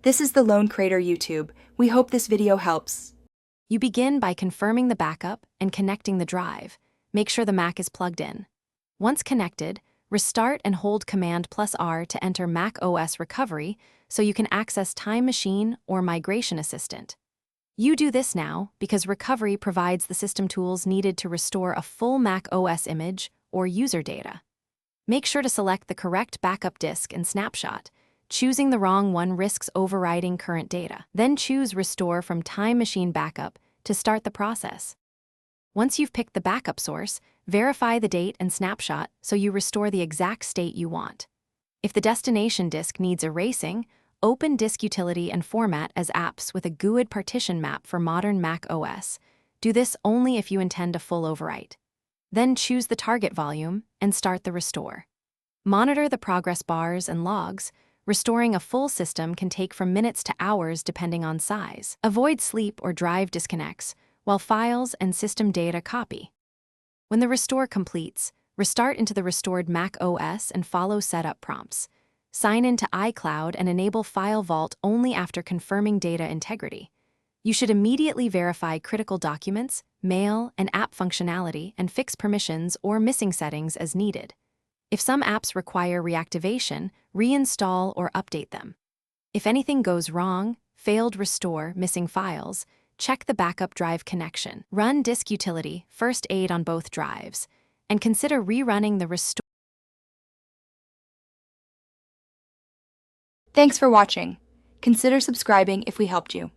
This is the Lone Crater YouTube. We hope this video helps. You begin by confirming the backup and connecting the drive. Make sure the Mac is plugged in. Once connected, restart and hold Command+R to enter macOS Recovery so you can access Time Machine or Migration Assistant. You do this now because Recovery provides the system tools needed to restore a full macOS image or user data. Make sure to select the correct backup disk and snapshot. Choosing the wrong one risks overwriting current data. Then choose Restore from Time Machine Backup to start the process. Once you've picked the backup source, verify the date and snapshot so you restore the exact state you want. If the destination disk needs erasing, open Disk Utility and Format as apps with a GUID partition map for modern Mac OS. Do this only if you intend a full overwrite. Then choose the target volume and start the restore. Monitor the progress bars and logs. Restoring a full system can take from minutes to hours depending on size. Avoid sleep or drive disconnects while files and system data copy. When the restore completes, restart into the restored Mac OS and follow setup prompts. Sign into iCloud and enable File Vault only after confirming data integrity. You should immediately verify critical documents, mail, and app functionality and fix permissions or missing settings as needed. If some apps require reactivation, reinstall or update them. If anything goes wrong, failed restore, missing files, check the backup drive connection. Run Disk Utility, First Aid on both drives, and consider rerunning the restore. Thanks for watching. Consider subscribing if we helped you.